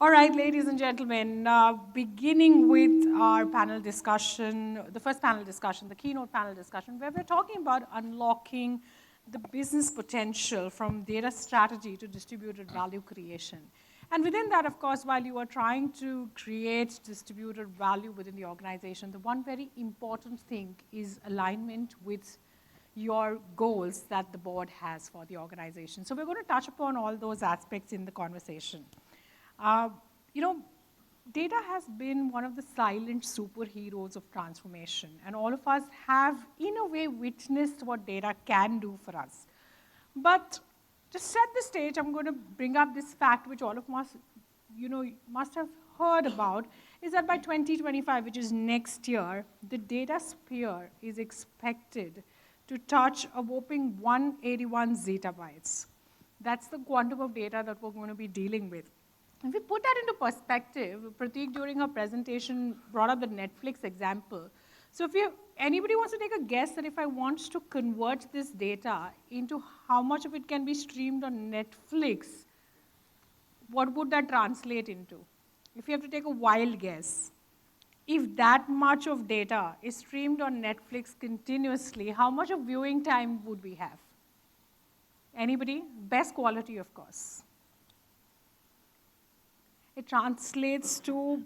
All right, ladies and gentlemen, beginning with our panel discussion, the first panel discussion, the keynote panel discussion, where we're talking about unlocking the business potential from data strategy to distributed value creation. And within that, of course, while you are trying to create distributed value within the organization, the one very important thing is alignment with your goals that the board has for the organization. So we're going to touch upon all those aspects in the conversation. Uh, you know, data has been one of the silent superheroes of transformation, and all of us have, in a way, witnessed what data can do for us. But to set the stage, I'm going to bring up this fact, which all of us, must have heard about, is that by 2025, which is next year, the data sphere is expected to touch a whopping 181 zettabytes. That's the quantum of data that we're going to be dealing with. If we put that into perspective, Prateek during her presentation brought up the Netflix example. So if anybody wants to take a guess that if I want to convert this data into how much of it can be streamed on Netflix, what would that translate into? If you have to take a wild guess, if that much of data is streamed on Netflix continuously, how much of viewing time would we have? Anybody? Best quality, of course. It translates to,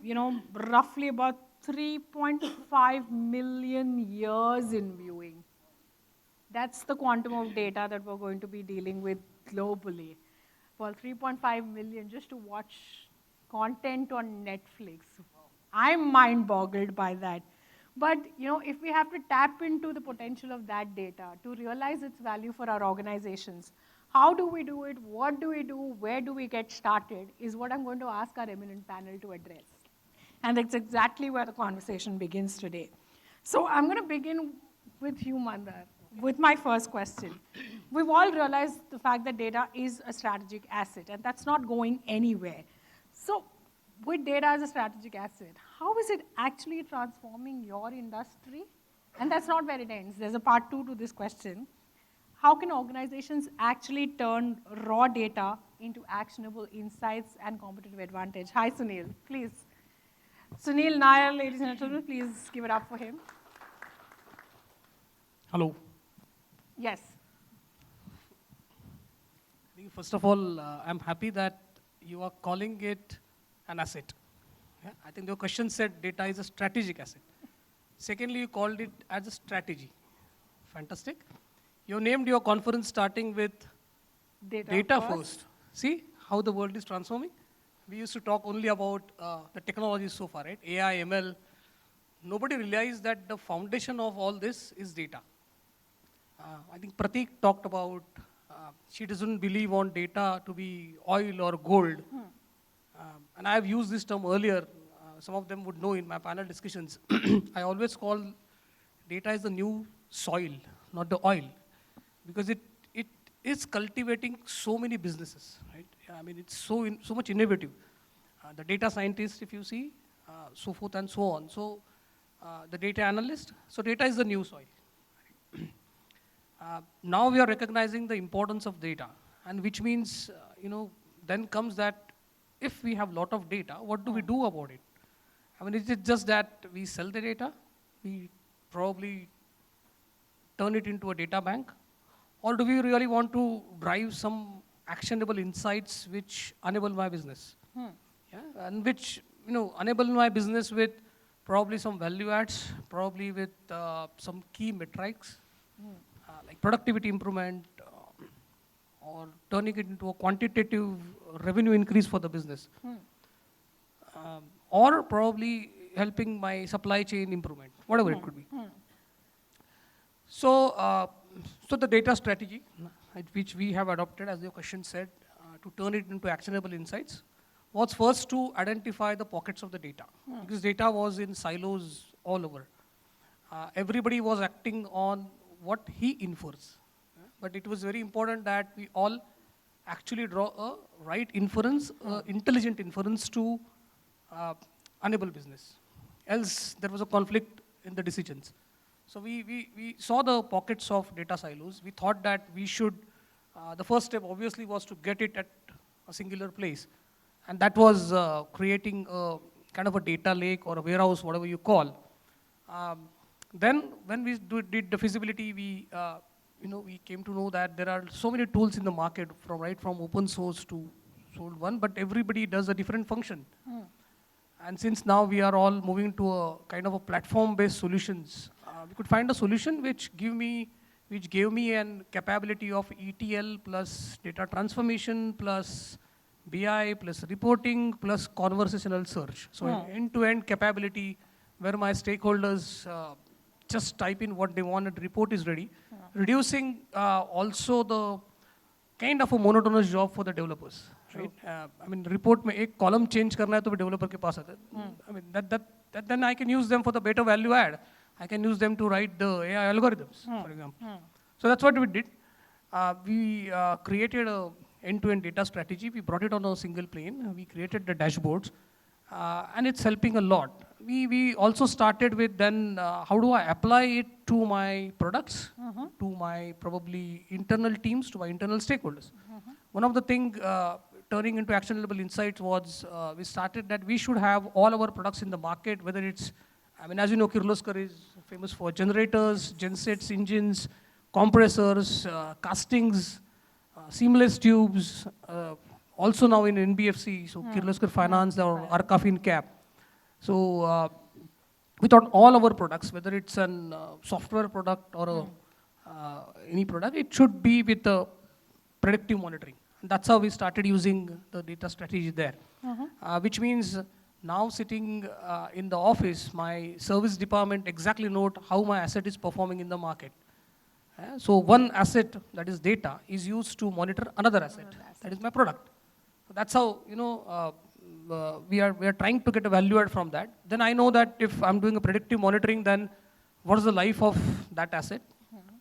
roughly about 3.5 million years in viewing. That's the quantum of data that we're going to be dealing with globally. Well, 3.5 million just to watch content on Netflix. I'm mind-boggled by that. But, if we have to tap into the potential of that data to realize its value for our organizations, how do we do it? What do we do? Where do we get started? Is what I'm going to ask our eminent panel to address. And that's exactly where the conversation begins today. So I'm going to begin with you, Mandar, with my first question. We've all realized the fact that data is a strategic asset, and that's not going anywhere. So with data as a strategic asset, how is it actually transforming your industry? And that's not where it ends. There's a part two to this question. How can organizations actually turn raw data into actionable insights and competitive advantage? Hi, Sunil, please. Sunil Nair, ladies and gentlemen, please give it up for him. Hello. Yes. First of all, I'm happy that you are calling it an asset. Yeah? I think your question said data is a strategic asset. Secondly, you called it as a strategy. Fantastic. You named your conference starting with data first. See how the world is transforming? We used to talk only about the technology so far, right? AI, ML. Nobody realized that the foundation of all this is data. I think Prateek talked about she doesn't believe on data to be oil or gold. And I have used this term earlier. Some of them would know in my panel discussions. I always call data is the new soil, not the oil. Because it is cultivating so many businesses, right? I mean, it's so much innovative. The data scientist, if you see, so forth and so on. So the data analyst, so data is the new soil. Now we are recognizing the importance of data, and which means, then comes that if we have a lot of data, what do we do about it? I mean, is it just that we sell the data? We probably turn it into a data bank? Or do we really want to drive some actionable insights which enable my business? Yeah? And which, enable my business with probably some value adds, probably with some key metrics, like productivity improvement, or turning it into a quantitative revenue increase for the business. Or probably helping my supply chain improvement, whatever it could be. So, so the data strategy, which we have adopted, as your question said, to turn it into actionable insights, was first to identify the pockets of the data. Because data was in silos all over. Everybody was acting on what he infers. But it was very important that we all actually draw a right inference, intelligent inference to enable business. Else there was a conflict in the decisions. So we saw the pockets of data silos. We thought that we should, the first step obviously was to get it at a singular place. And that was creating a kind of a data lake or a warehouse, whatever you call. Then when we did the feasibility, we came to know that there are so many tools in the market, from open source to sold one, but everybody does a different function. And since now we are all moving to a kind of a platform-based solutions, we could find a solution which gave me an capability of ETL plus data transformation plus BI plus reporting plus conversational search. So an end-to-end capability where my stakeholders just type in what they want and report is ready, reducing also the kind of a monotonous job for the developers, right? I mean, report में एक column change करना है तो developer के पास आता है. I mean, that then I can use them for the better value add. I can use them to write the AI algorithms, for example. So that's what we did. We created a end-to-end data strategy. We brought it on a single plane. We created the dashboards, and it's helping a lot. We also started with then how do I apply it to my products, to my probably internal teams, to my internal stakeholders. One of the thing turning into actionable insights was we started that we should have all our products in the market, whether it's, I mean, as you know, Kirloskar is famous for generators, gensets, engines, compressors, castings, seamless tubes, also now in NBFC, so Kirloskar Finance or Arcafin Cap. So we thought all our products, whether it's an software product or any product, it should be with predictive monitoring. And that's how we started using the data strategy there, which means now sitting in the office, my service department exactly note how my asset is performing in the market. So one asset, that is data, is used to monitor another asset, that is my product. So that's how, we are trying to get a value add from that. Then I know that if I'm doing a predictive monitoring, then what is the life of that asset?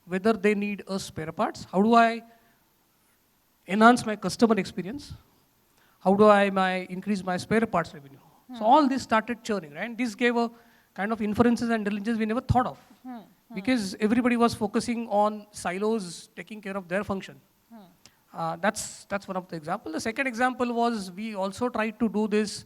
Whether they need a spare parts? How do I enhance my customer experience? How do I increase my spare parts revenue? So all this started churning, right? And this gave a kind of inferences and intelligence we never thought of. Because everybody was focusing on silos taking care of their function. That's one of the examples. The second example was we also tried to do this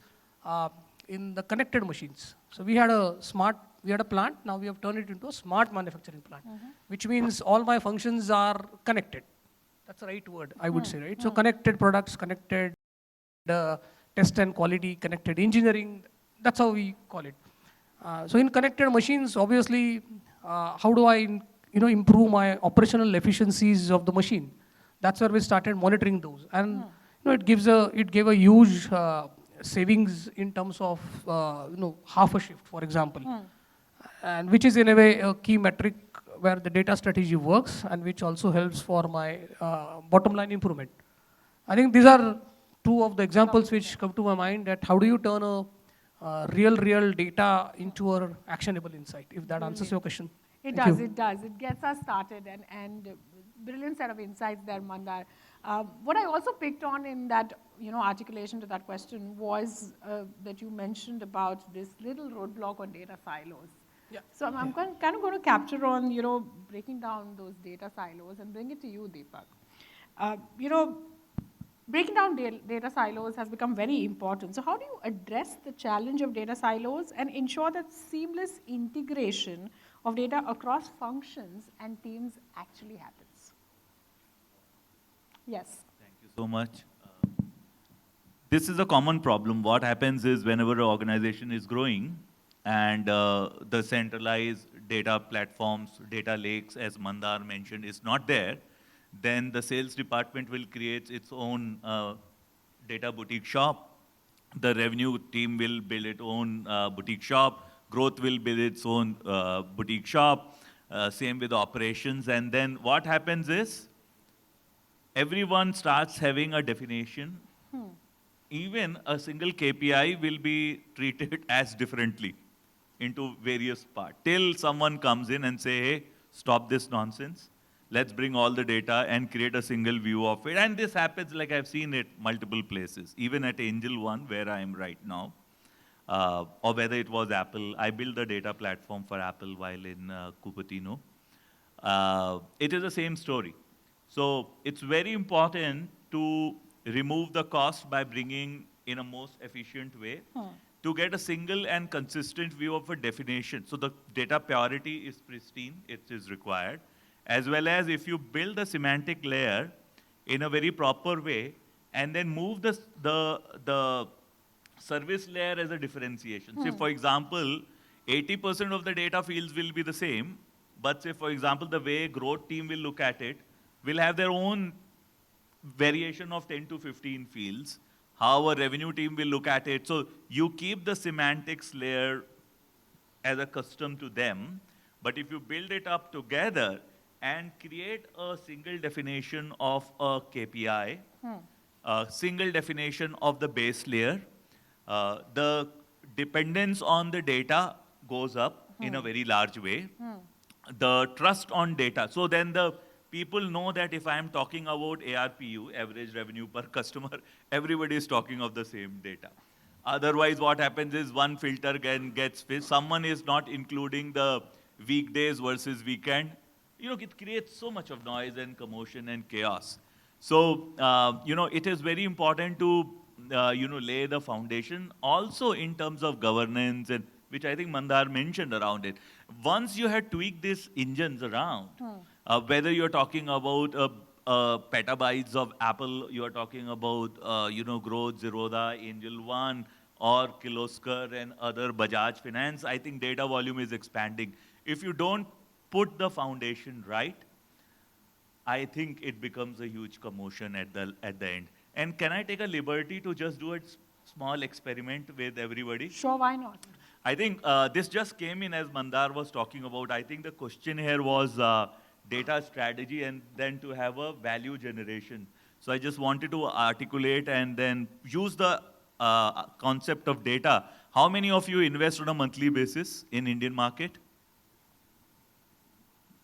in the connected machines. So we had a plant, now we have turned it into a smart manufacturing plant, which means all my functions are connected. That's the right word, I would say, right? So connected products, connected test and quality, connected engineering, that's how we call it. So in connected machines, obviously, how do I improve my operational efficiencies of the machine? That's where we started monitoring those. And it gave a huge savings in terms of half a shift, for example. And which is in a way a key metric where the data strategy works and which also helps for my bottom line improvement. I think these are two of the examples which come to my mind, that how do you turn a real data into an actionable insight, if that answers your question. It does. It gets us started, and brilliant set of insights there, Mandar. What I also picked on in that articulation to that question was that you mentioned about this little roadblock on data silos. Yeah. So I'm kind of going to capture on breaking down those data silos and bring it to you, Deepak. Breaking down data silos has become very important. So how do you address the challenge of data silos and ensure that seamless integration of data across functions and teams actually happens? Yes. Thank you so much. This is a common problem. What happens is whenever an organization is growing and the centralized data platforms, data lakes, as Mandar mentioned, is not there, then the sales department will create its own data boutique shop. The revenue team will build its own boutique shop. Growth will build its own boutique shop. Same with operations. And then what happens is everyone starts having a definition. Even a single KPI will be treated as differently into various parts. Till someone comes in and say, hey, stop this nonsense. Let's bring all the data and create a single view of it. And this happens, like I've seen it multiple places, even at Angel One, where I am right now, or whether it was Apple. I built the data platform for Apple while in Cupertino. It is the same story. So it's very important to remove the cost by bringing in a most efficient way to get a single and consistent view of a definition. So the data purity is pristine, it is required, as well as if you build a semantic layer in a very proper way and then move the service layer as a differentiation. Say, for example, 80% of the data fields will be the same, but say, for example, the way growth team will look at it will have their own variation of 10 to 15 fields, how a revenue team will look at it. So you keep the semantics layer as a custom to them, but if you build it up together and create a single definition of a KPI, a single definition of the base layer, the dependence on the data goes up in a very large way. The trust on data. So then the people know that if I'm talking about ARPU, average revenue per customer, everybody is talking of the same data. Otherwise, what happens is one filter gets fixed. Someone is not including the weekdays versus weekend. It creates so much of noise and commotion and chaos. So, it is very important to, lay the foundation also in terms of governance, and which I think Mandar mentioned around it. Once you had tweaked these engines around, whether you're talking about petabytes of Apple, you're talking about, Growth, Zerodha, Angel One, or Kirloskar and other Bajaj Finance, I think data volume is expanding. If you don't put the foundation right, I think it becomes a huge commotion at the end. And can I take a liberty to just do a small experiment with everybody? Sure, why not? I think this just came in as Mandar was talking about. I think the question here was data strategy and then to have a value generation. So I just wanted to articulate and then use the concept of data. How many of you invest on a monthly basis in Indian market?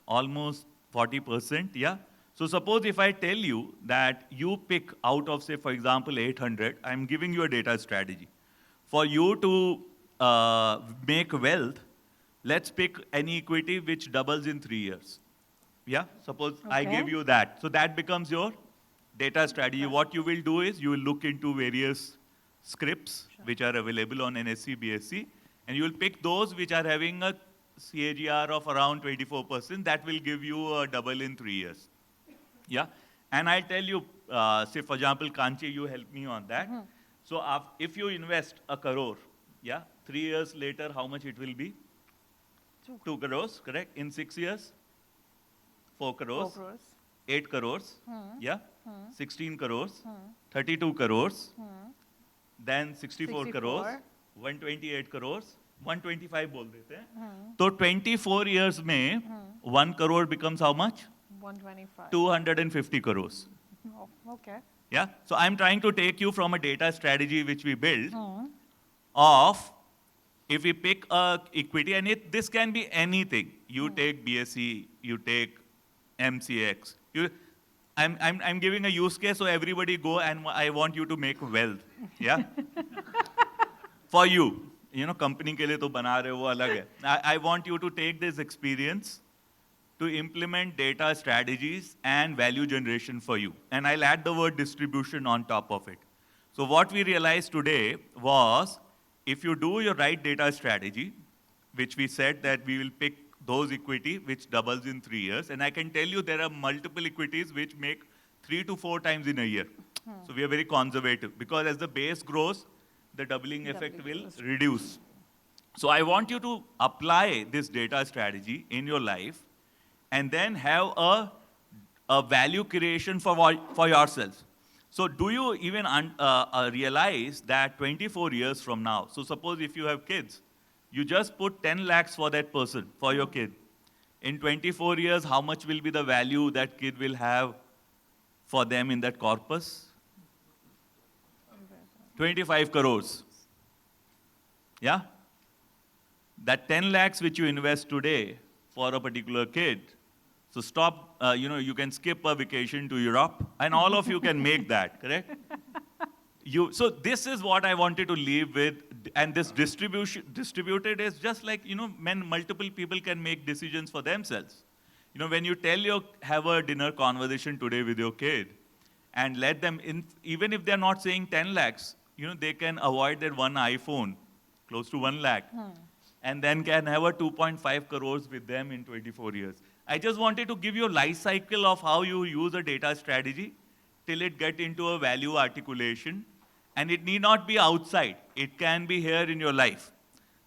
Almost 40%, yeah? So suppose if I tell you that you pick out of, say, for example, 800, I'm giving you a data strategy. For you to make wealth, let's pick any equity which doubles in 3 years. Yeah, suppose I give you that. So that becomes your data strategy. What you will do is you will look into various scripts which are available on NSE, BSE, and you will pick those which are having a CAGR of around 24%. That will give you a double in 3 years. Yeah, and I'll tell you, say for example, Kanchi, you help me on that. So if you invest 1 crore, yeah, 3 years later, how much it will be? 2 crores, correct? In 6 years, 4 crores, 8 crores, yeah, 16 crores, 32 crores, then 64 crores, 128 crores, 125 बोल देते हैं. तो 24 years में 1 crore becomes how much? 125. 250 crores. Oh, okay. Yeah. So I'm trying to take you from a data strategy which we built of if we pick a equity, and this can be anything. You take BSE, you take MCX. I'm giving a use case, so everybody go and I want you to make wealth. Yeah. For you. Company के लिए तो बना रहे हो वो अलग है. I want you to take this experience to implement data strategies and value generation for you. And I'll add the word distribution on top of it. So what we realized today was, if you do your right data strategy, which we said that we will pick those equity which doubles in 3 years, and I can tell you there are multiple equities which make 3 to 4 times in a year. So we are very conservative because as the base grows, the doubling effect will reduce. So I want you to apply this data strategy in your life and then have a value creation for yourselves. So do you even realize that 24 years from now, so suppose if you have kids, you just put 10 lakhs for that person, for your kid. In 24 years, how much will be the value that kid will have for them in that corpus? 25 crores. Yeah? That 10 lakhs which you invest today for a particular kid, so stop, you can skip a vacation to Europe, and all of you can make that, correct? So this is what I wanted to leave with, and this distributed is just like, when multiple people can make decisions for themselves. When you have a dinner conversation today with your kid, and let them, even if they're not saying 10 lakhs, they can avoid that one iPhone, close to 1 lakh, and then can have a 2.5 crores with them in 24 years. I just wanted to give you a life cycle of how you use a data strategy till it get into a value articulation. And it need not be outside. It can be here in your life.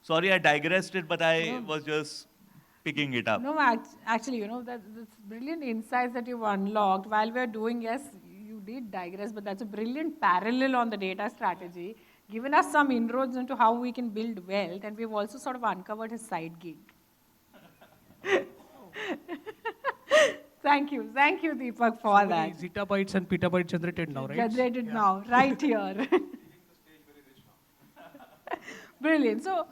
Sorry, I digressed it, but I was just picking it up. No, actually, that's brilliant insights that you've unlocked. While we're doing, yes, you did digress, but that's a brilliant parallel on the data strategy, given us some inroads into how we can build wealth, and we've also sort of uncovered his side gig. Thank you, Deepak, for So many that. zettabytes and petabytes generated now, right? Generated now, right here. Brilliant. So,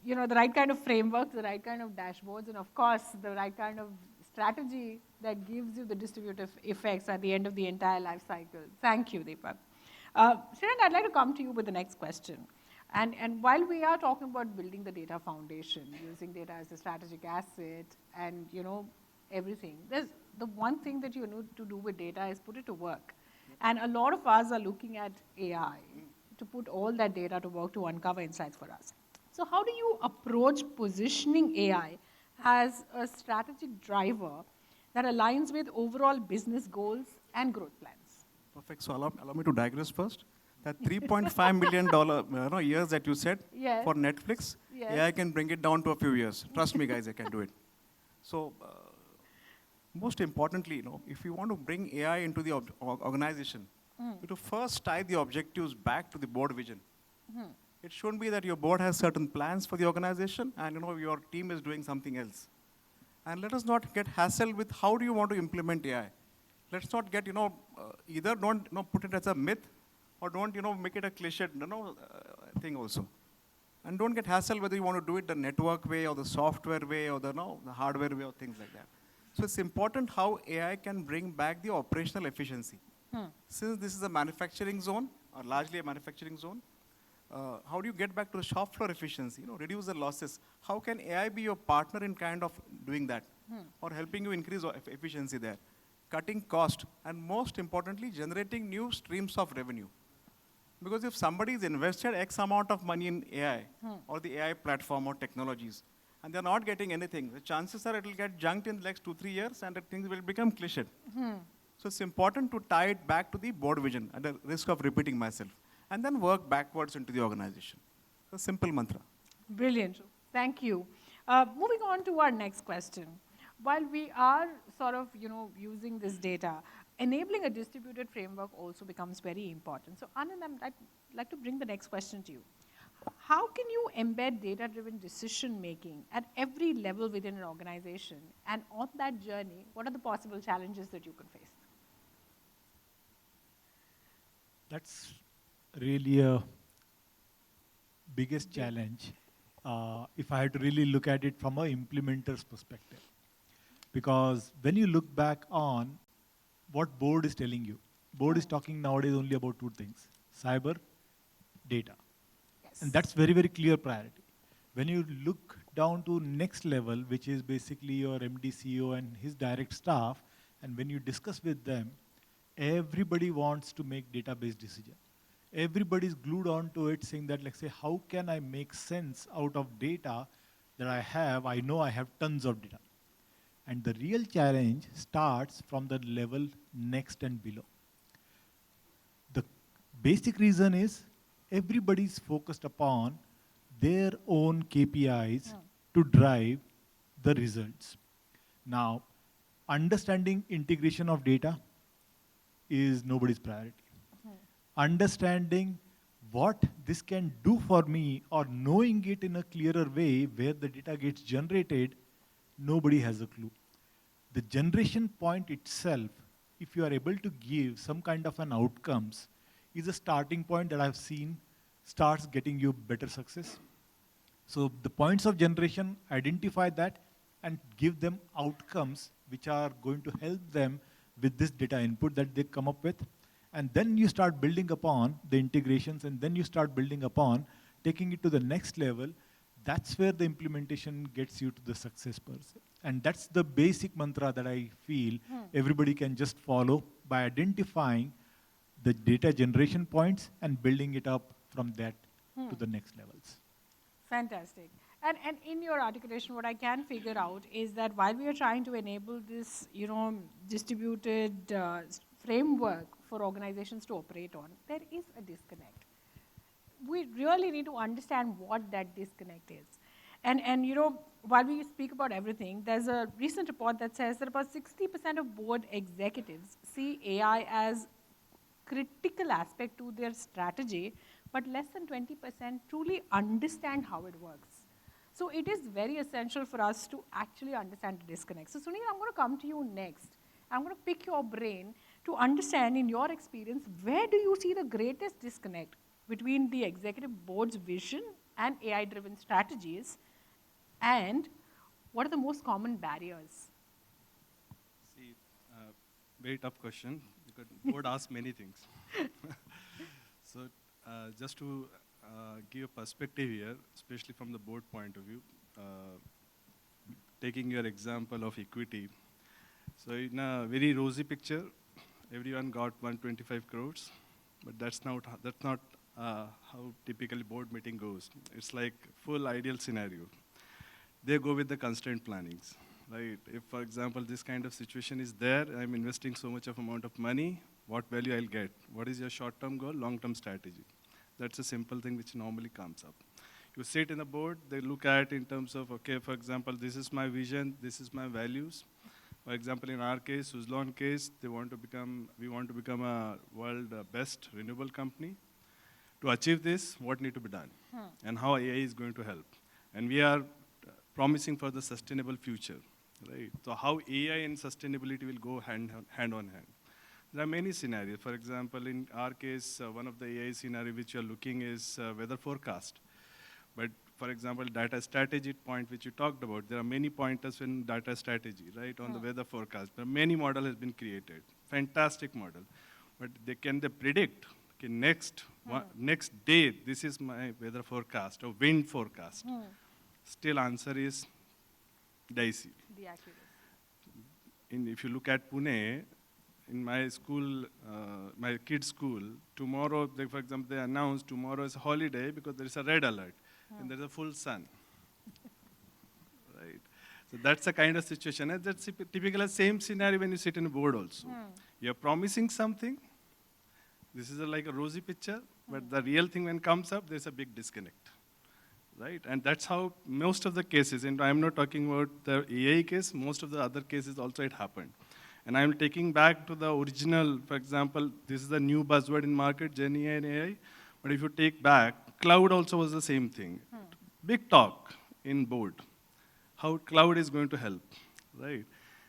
the right kind of frameworks, the right kind of dashboards, and of course, the right kind of strategy that gives you the distributive effects at the end of the entire life cycle. Thank you, Deepak. Shreyant, I'd like to come to you with the next question. And while we are talking about building the data foundation, using data as a strategic asset, and everything, there's the one thing that you need to do with data is put it to work. And a lot of us are looking at AI to put all that data to work to uncover insights for us. So how do you approach positioning AI as a strategic driver that aligns with overall business goals and growth plans? Perfect. So allow me to digress first. That $3.5 million years that you said Yes. for Netflix, Yes. AI can bring it down to a few years. Trust me, guys, I can do it. So most importantly, if you want to bring AI into the organization, you have to first tie the objectives back to the board vision. It shouldn't be that your board has certain plans for the organization and your team is doing something else. And let us not get hassled with how do you want to implement AI. Let's not get, either don't put it as a myth or don't, make it a cliche, thing also. And don't get hassled whether you want to do it the network way or the software way or the hardware way or things like that. So it's important how AI can bring back the operational efficiency. Since this is a manufacturing zone, or largely a manufacturing zone, how do you get back to the shop floor efficiency, reduce the losses? How can AI be your partner in kind of doing that or helping you increase efficiency there? Cutting cost and most importantly, generating new streams of revenue. Because if somebody is invested X amount of money in AI or the AI platform or technologies and they're not getting anything, the chances are it will get junked in the next 2-3 years and the things will become cliched. So it's important to tie it back to the board vision at the risk of repeating myself. And then work backwards into the organization. A simple mantra. Brilliant. Thank you. Moving on to our next question. While we are sort of, using this data, enabling a distributed framework also becomes very important. So, Anand, I'd like to bring the next question to you. How can you embed data-driven decision-making at every level within an organization? And on that journey, what are the possible challenges that you could face? That's really a biggest challenge if I had to really look at it from an implementer's perspective. Because when you look back on what board is telling you, board is talking nowadays only about two things, cyber, data. Yes. And that's very, very clear priority. When you look down to next level, which is basically your MD, CEO and his direct staff, and when you discuss with them, everybody wants to make database decision. Everybody's glued on to it saying that, let's say, how can I make sense out of data that I have? I know I have tons of data. And the real challenge starts from the level next and below. The basic reason is everybody's focused upon their own KPIs to drive the results. Now, understanding integration of data is nobody's priority. Understanding what this can do for me or knowing it in a clearer way where the data gets generated, nobody has a clue. The generation point itself, if you are able to give some kind of an outcomes, is a starting point that I've seen starts getting you better success. So the points of generation, identify that and give them outcomes which are going to help them with this data input that they come up with. And then you start building upon the integrations and then you start building upon taking it to the next level. That's where the implementation gets you to the success per se. And that's the basic mantra that I feel everybody can just follow by identifying the data generation points and building it up from that to the next levels. Fantastic. And in your articulation, what I can figure out is that while we are trying to enable this, distributed framework for organizations to operate on, there is a disconnect. We really need to understand what that disconnect is. And while we speak about everything, there's a recent report that says that about 60% of board executives see AI as critical aspect to their strategy, but less than 20% truly understand how it works. So it is very essential for us to actually understand the disconnect. So Sunil, I'm going to come to you next. I'm going to pick your brain to understand, in your experience, where do you see the greatest disconnect between the executive board's vision and AI-driven strategies, and what are the most common barriers? See, very tough question, because board asks many things. So just to give a perspective here, especially from the board point of view, taking your example of equity. So in a very rosy picture, everyone got 125 crores, but that's not how typically board meeting goes. It's like full ideal scenario. They go with the constraint plannings, right? If, for example, this kind of situation is there, I'm investing so much of amount of money, what value I'll get? What is your short-term goal, long-term strategy? That's a simple thing which normally comes up. You sit in the board, they look at in terms of, okay, for example, this is my vision, this is my values. For example, in our case, Suzlon case, we want to become a world best renewable company. To achieve this, what need to be done? And how AI is going to help? And we are promising for the sustainable future, right? So how AI and sustainability will go hand on hand. There are many scenarios. For example, in our case, one of the AI scenario which you are looking is weather forecast. But for example, data strategy point which you talked about, there are many pointers in data strategy, right, on the weather forecast. There are many model has been created, fantastic model. But can they predict, okay, next day, this is my weather forecast or wind forecast? Still answer is dicey. The accuracy. If you look at Pune, in my school, my kids' school, tomorrow, for example, they announced tomorrow is a holiday because there is a red alert and there is a full sun. Right? So that's the kind of situation. And that's typically the same scenario when you sit in a board also. You're promising something. This is like a rosy picture, but the real thing when comes up, there's a big disconnect. Right? And that's how most of the cases, and I'm not talking about the AI case, most of the other cases also it happened. And I'm taking back to the original, for example, this is the new buzzword in market, Gen AI and AI. But if you take back, cloud also was the same thing. Big talk in board, how cloud is going to help, right?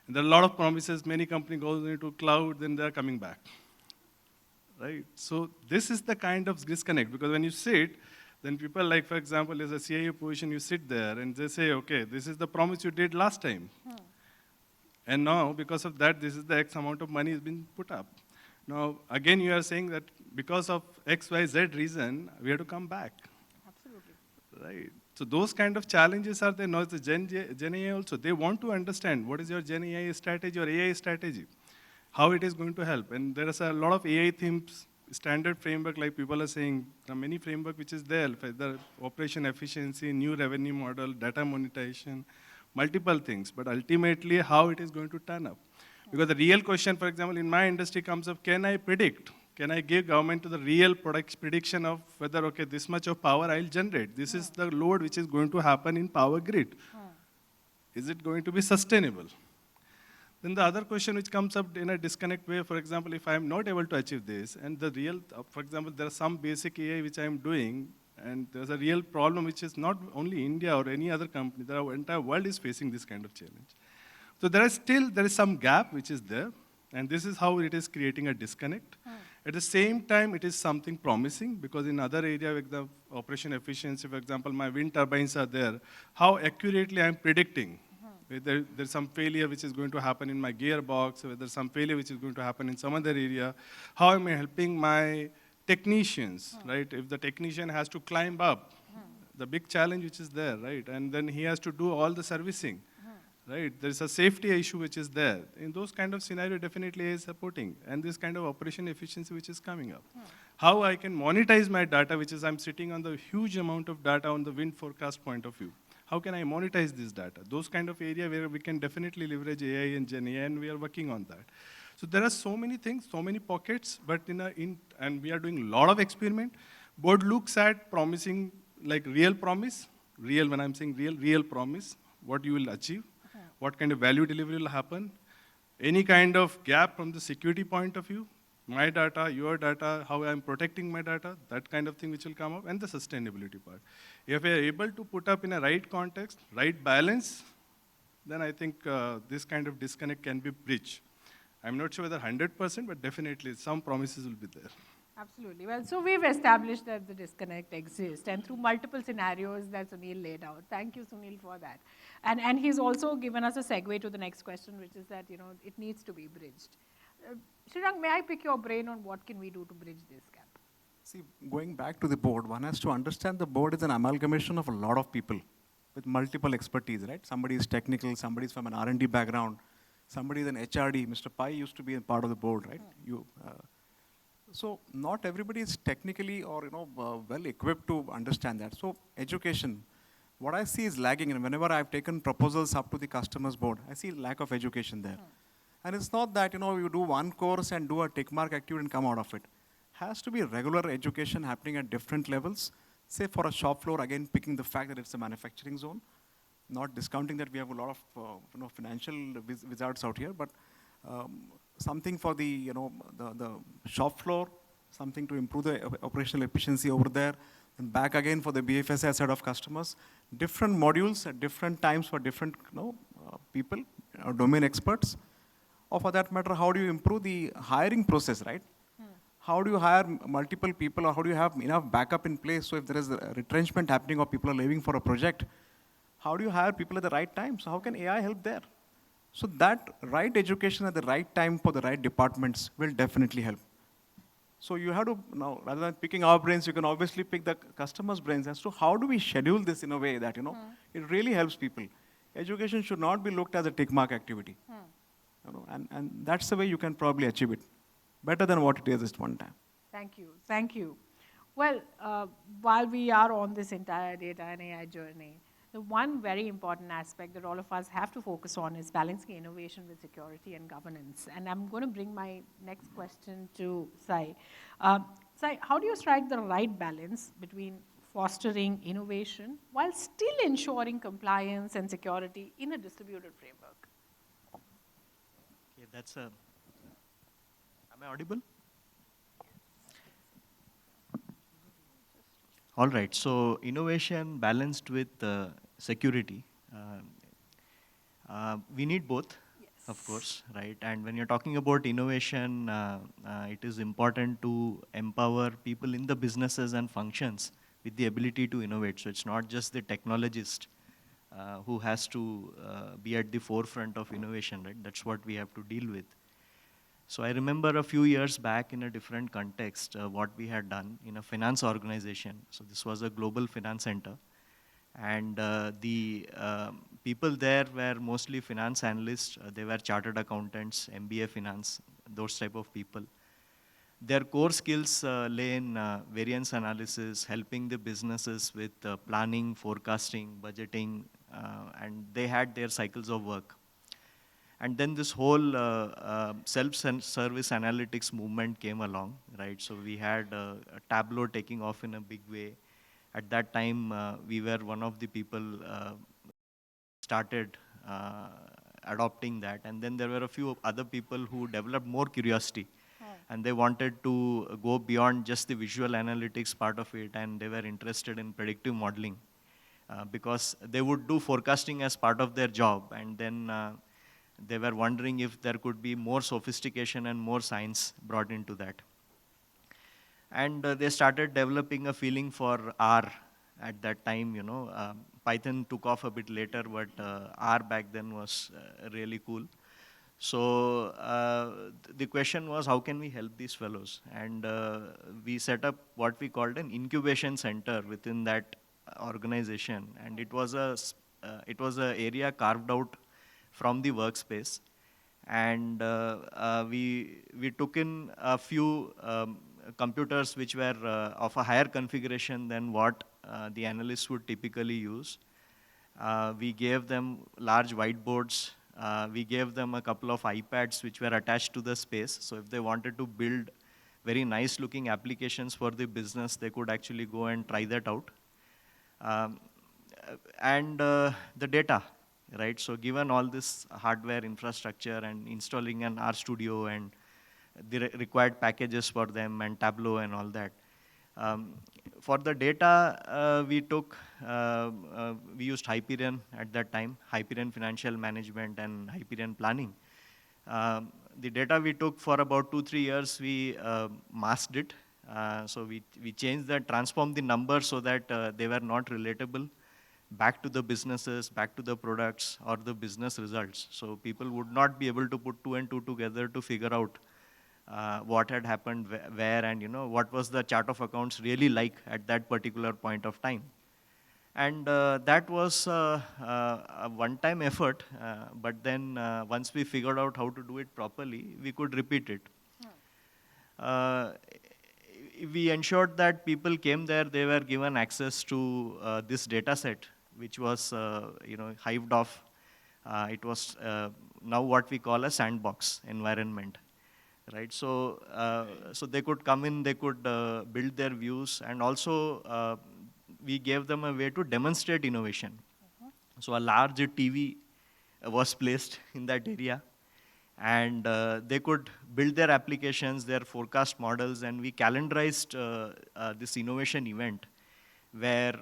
And there are a lot of promises, many companies go into cloud, then they're coming back, right? So this is the kind of disconnect, because when you sit, then people like, for example, as a CIO position, you sit there and they say, okay, this is the promise you did last time. And now, because of that, this is the X amount of money has been put up. Now, again, you are saying that because of X, Y, Z reason, we have to come back. Absolutely. Right? So those kind of challenges are there. Now, it's the Gen AI also. They want to understand what is your Gen AI strategy or AI strategy, how it is going to help. And there is a lot of AI themes, standard framework, like people are saying, there are many framework which is there, the operation efficiency, new revenue model, data monetization, multiple things, but ultimately how it is going to turn up. Because the real question, for example, in my industry comes up, can I predict? Can I give government to the real prediction of whether, okay, this much of power I'll generate? This is the load which is going to happen in power grid. Is it going to be sustainable? Then the other question which comes up in a disconnect way, for example, if I'm not able to achieve this, and the real, for example, there are some basic AI which I'm doing, and there's a real problem which is not only India or any other company, the entire world is facing this kind of challenge. So there is some gap which is there, and this is how it is creating a disconnect. At the same time, it is something promising, because in other area, like the operation efficiency, for example, my wind turbines are there, how accurately I'm predicting. Whether there's some failure which is going to happen in my gearbox, whether there's some failure which is going to happen in some other area, how am I helping my technicians, right? If the technician has to climb up, the big challenge which is there, right? And then he has to do all the servicing. right? There's a safety issue which is there. In those kind of scenario, definitely AI is supporting, and this kind of operation efficiency which is coming up. How I can monetize my data, which is I'm sitting on the huge amount of data on the wind forecast point of view. How can I monetize this data? Those kind of area where we can definitely leverage AI and Gen AI, and we are working on that. So there are so many things, so many pockets, but and we are doing a lot of experiment. Board looks at promising, like real promise, real, when I'm saying real promise, what you will achieve, what kind of value delivery will happen, any kind of gap from the security point of view, my data, your data, how I'm protecting my data, that kind of thing which will come up, and the sustainability part. If we are able to put up in a right context, right balance, then I think this kind of disconnect can be bridged. I'm not sure whether 100%, but definitely some promises will be there. Absolutely. Well, so we've established that the disconnect exists, and through multiple scenarios that Sunil laid out. Thank you, Sunil, for that. And he's also given us a segue to the next question, which is that, it needs to be bridged. Srirang, may I pick your brain on what can we do to bridge this gap? See, going back to the board, one has to understand the board is an amalgamation of a lot of people with multiple expertise, right? Somebody is technical, somebody is from an R&D background, somebody is an HRD. Mr. Pai used to be a part of the board, right? So not everybody is technically or well equipped to understand that. So education, what I see is lagging, and whenever I've taken proposals up to the customers board, I see lack of education there. And it's not that you do one course and do a tick mark activity and come out of it. Has to be regular education happening at different levels. Say for a shop floor, again picking the fact that it's a manufacturing zone, not discounting that we have a lot of financial wizards out here, but something for the the shop floor, something to improve the operational efficiency over there, and back again for the BFSI side of customers. Different modules at different times for different people, domain experts. Or for that matter, how do you improve the hiring process, right? How do you hire multiple people, or how do you have enough backup in place so if there is a retrenchment happening or people are leaving for a project, how do you hire people at the right time? So how can AI help there? So that right education at the right time for the right departments will definitely help. So you have to, now, rather than picking our brains, you can obviously pick the customer's brains as to how do we schedule this in a way that, it really helps people. Education should not be looked as a tick mark activity. And that's the way you can probably achieve it. Better than what it is at one time. Thank you. Thank you. Well, while we are on this entire data and AI journey, the one very important aspect that all of us have to focus on is balancing innovation with security and governance. And I'm going to bring my next question to Sai. Sai, how do you strike the right balance between fostering innovation while still ensuring compliance and security in a distributed framework? Okay, that's a... Am I audible? All right, so innovation balanced with security. We need both, yes, of course, right? And when you're talking about innovation, it is important to empower people in the businesses and functions with the ability to innovate. So it's not just the technologist who has to be at the forefront of innovation, right? That's what we have to deal with. So I remember a few years back in a different context, what we had done in a finance organization. So this was a global finance center. And the people there were mostly finance analysts. They were chartered accountants, MBA finance, those type of people. Their core skills lay in variance analysis, helping the businesses with planning, forecasting, budgeting, and they had their cycles of work. And then this whole self-service analytics movement came along, right? So we had Tableau taking off in a big way. At that time, we were one of the people started adopting that. And then there were a few other people who developed more curiosity. And they wanted to go beyond just the visual analytics part of it, and they were interested in predictive modeling because they would do forecasting as part of their job. And then they were wondering if there could be more sophistication and more science brought into that. And they started developing a feeling for R at that time, Python took off a bit later, but R back then was really cool. So the question was, how can we help these fellows? And we set up what we called an incubation center within that organization. And it was a area carved out from the workspace. And we took in a few computers which were of a higher configuration than what the analysts would typically use. We gave them large whiteboards. We gave them a couple of iPads which were attached to the space. So if they wanted to build very nice looking applications for the business, they could actually go and try that out. And the data, right? So given all this hardware infrastructure and installing an RStudio and the required packages for them and Tableau and all that, for the data, we used Hyperion at that time, Hyperion Financial Management and Hyperion Planning. The data we took for about 2-3 years, we masked it. So we changed that, transformed the numbers so that they were not relatable back to the businesses, back to the products or the business results. So people would not be able to put 2 and 2 together to figure out what had happened where, and what was the chart of accounts really like at that particular point of time. And that was a one-time effort, but then once we figured out how to do it properly, we could repeat it. We ensured that people came there, they were given access to this data set, which was hived off. It was now what we call a sandbox environment. Right, so they could come in, they could build their views, and also we gave them a way to demonstrate innovation. So a large TV was placed in that area, and they could build their applications, their forecast models, and we calendarized this innovation event where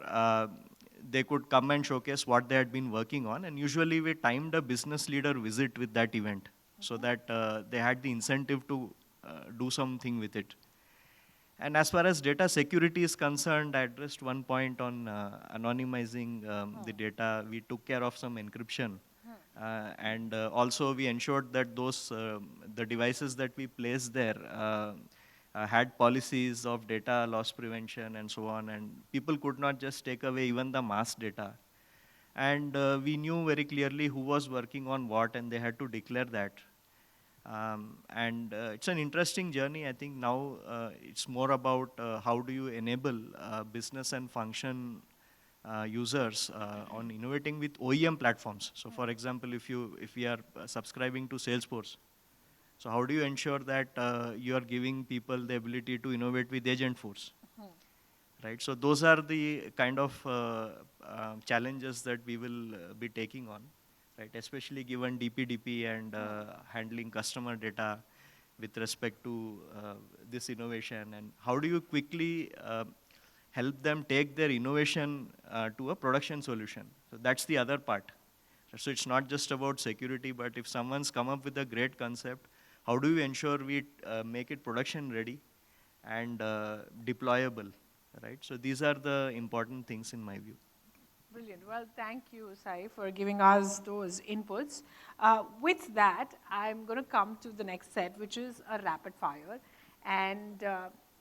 they could come and showcase what they had been working on, and usually we timed a business leader visit with that event, so that they had the incentive to do something with it. And as far as data security is concerned, I addressed one point on anonymizing the data. We took care of some encryption. And also we ensured that those, the devices that we placed there had policies of data loss prevention and so on, and people could not just take away even the mass data. And we knew very clearly who was working on what, and they had to declare that. And it's an interesting journey. I think now it's more about how do you enable business and function users on innovating with OEM platforms. So for example, if we are subscribing to Salesforce, so how do you ensure that you are giving people the ability to innovate with Agentforce? Right, so those are the kind of challenges that we will be taking on, right? Especially given DPDP and handling customer data with respect to this innovation, and how do you quickly help them take their innovation to a production solution? So that's the other part. So it's not just about security, but if someone's come up with a great concept, how do you ensure we make it production ready and deployable? Right, so these are the important things in my view. Brilliant. Well, thank you, Sai, for giving us those inputs. With that, I'm going to come to the next set, which is a rapid fire. And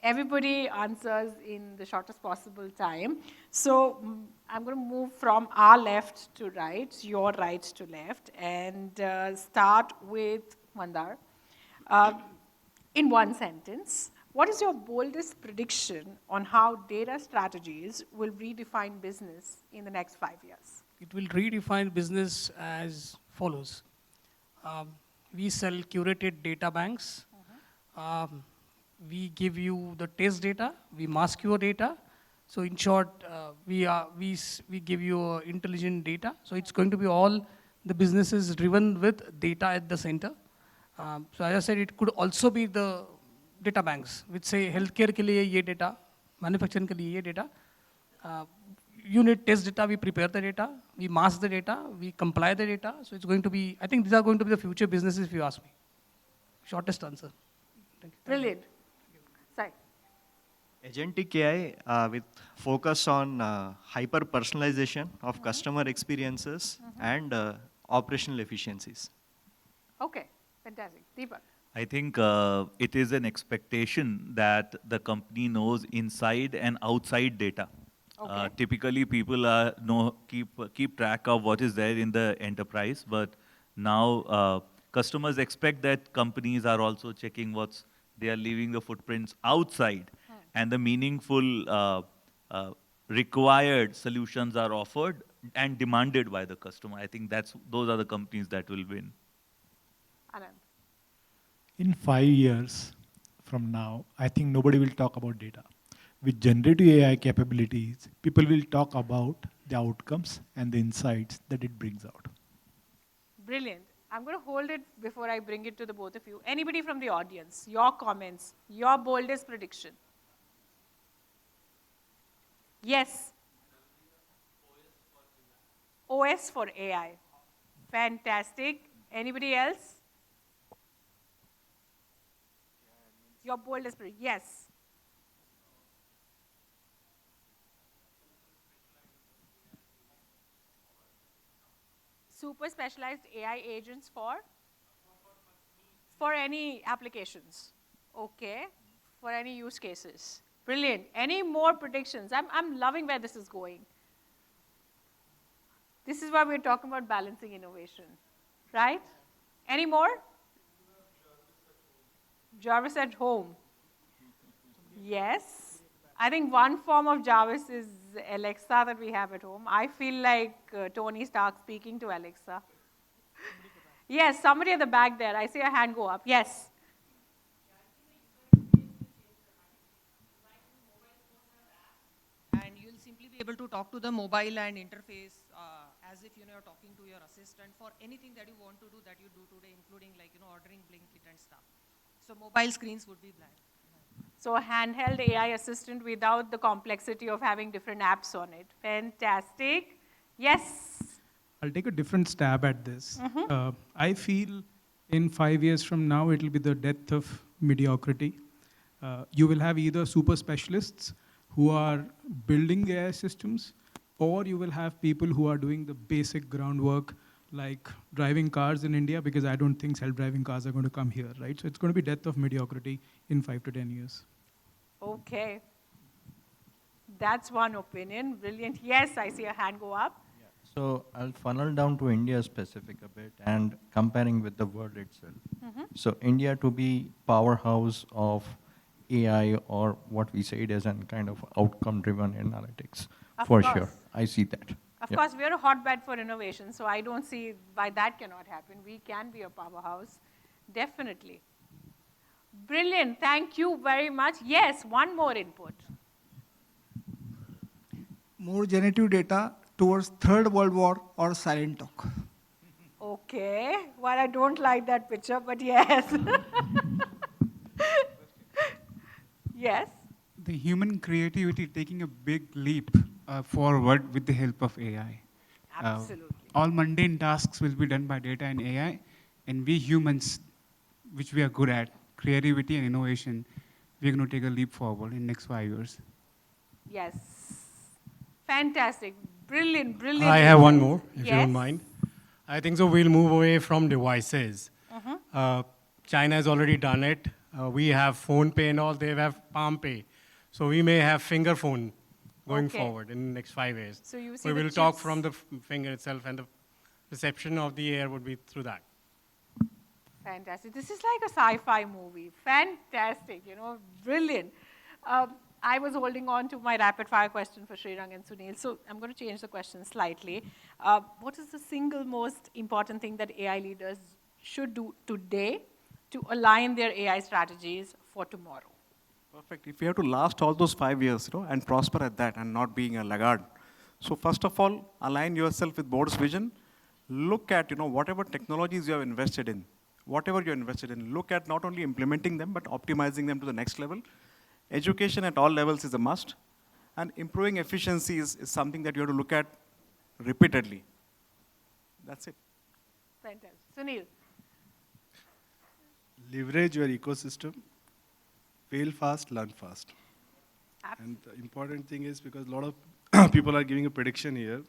everybody answers in the shortest possible time. So I'm going to move from our left to right, your right to left, and start with Mandar. In one sentence, what is your boldest prediction on how data strategies will redefine business in the next 5 years? It will redefine business as follows. We sell curated data banks. We give you the test data. We mask your data. So in short, we give you intelligent data. So it's going to be all the businesses driven with data at the center. So as I said, it could also be the data banks, which say healthcare के लिए ये data, manufacturing के लिए ये data. You need test data, we prepare the data, we mask the data, we comply the data. So it's going to be, I think these are going to be the future businesses if you ask me. Shortest answer. Thank you. Brilliant. Sai. Agentic AI with focus on hyper-personalization of customer experiences and operational efficiencies. Okay, fantastic. Deepak. I think it is an expectation that the company knows inside and outside data. Okay. Typically, people keep track of what is there in the enterprise, but Now, customers expect that companies are also checking they are leaving the footprints outside, and the meaningful uh, required solutions are offered and demanded by the customer. I think those are the companies that will win. Anand. In 5 years from now, I think nobody will talk about data. With generative AI capabilities, people will talk about the outcomes and the insights that it brings out. Brilliant. I'm going to hold it before I bring it to the both of you. Anybody from the audience, your comments, your boldest prediction? Yes. OS for AI. Fantastic. Anybody else? Your boldest prediction. Yes. Super specialized AI agents for any applications. Okay. For any use cases. Brilliant. Any more predictions? I'm loving where this is going. This is why we're talking about balancing innovation, right? Any more? Jarvis at home. Yes. I think one form of Jarvis is Alexa that we have at home. I feel like Tony Stark speaking to Alexa. Yes, somebody at the back there. I see a hand go up. Yes. And you'll simply be able to talk to the mobile and interface as if you're talking to your assistant for anything that you want to do that you do today, including ordering Blinkit and stuff. So mobile screens would be blank. So a handheld AI assistant without the complexity of having different apps on it. Fantastic. Yes. I'll take a different stab at this. I feel in 5 years from now, it will be the death of mediocrity. You will have either super specialists who are building AI systems, or you will have people who are doing the basic groundwork, like driving cars in India, because I don't think self-driving cars are going to come here, right? So it's going to be death of mediocrity in 5 to 10 years. Okay. That's one opinion. Brilliant. Yes, I see a hand go up. So I'll funnel down to India specific a bit and comparing with the world itself. So India to be powerhouse of AI, or what we say it as a kind of outcome-driven analytics, Of for course. sure. I see that. Of Yeah. course, we're a hotbed for innovation, so I don't see why that cannot happen. We can be a powerhouse, definitely. Brilliant. Thank you very much. Yes, one more input. More generative data towards Third World War or silent talk. Okay. Well, I don't like that picture, but yes. Yes. The human creativity taking a big leap forward with the help of AI. Absolutely. All mundane tasks will be done by data and AI, and we humans, which we are good at, creativity and innovation, we're going to take a leap forward in the next 5 years. Yes. Fantastic. Brilliant, brilliant. I have one more, if you Yes. don't mind. I think so we'll move away from devices. China has already done it. We have phone pay and all, they have palm pay. So we may have finger phone going Okay. forward in the next 5 years. So you see we the will talk chips- from the finger itself, and the reception of the air would be through that. Fantastic. This is like a sci-fi movie. Fantastic, brilliant. I was holding on to my rapid fire question for Srirang and Sunil, so I'm going to change the question slightly. What is the single most important thing that AI leaders should do today to align their AI strategies for tomorrow? Perfect. If you have to last all those 5 years, and prosper at that and not being a laggard. So first of all, align yourself with board's vision. Look at, whatever technologies you have invested in, whatever you're invested in, look at not only implementing them, but optimizing them to the next level. Education at all levels is a must. And improving efficiency is something that you have to look at repeatedly. That's it. Fantastic. Sunil. Leverage your ecosystem, fail fast, learn fast. Absolutely. And the important thing is, because a lot of people are giving a prediction here,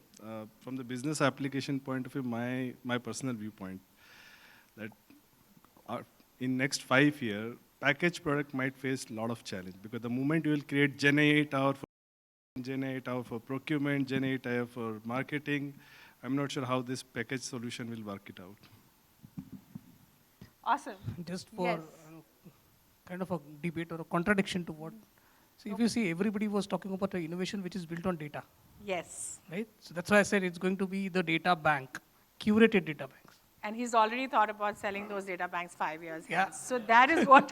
from the business application point of view, my personal viewpoint, that in next 5 years, packaged product might face a lot of challenge, because the moment you will create Gen 8 out for procurement, Gen 8 for marketing, I'm not sure how this package solution will work it out. Awesome. Just for Yes. kind of a debate or a contradiction to what. So if you see, everybody was talking about an innovation which is built on data, Yes. right? So that's why I said it's going to be the data bank, curated data banks. And he's already thought about selling those data banks 5 years Yeah. hence. So that is what.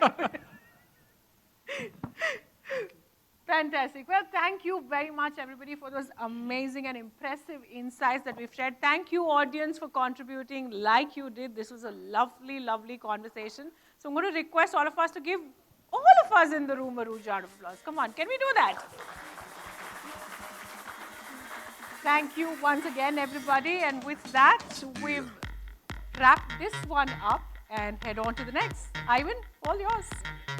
Fantastic. Well, thank you very much, everybody, for those amazing and impressive insights that we've shared. Thank you, audience, for contributing like you did. This was a lovely, lovely conversation. So I'm going to request all of us to give all of us in the room a huge round of applause. Come on, can we do that? Thank you once again, everybody. And with that, we've wrapped this one up and head on to the next. Ivan, all yours.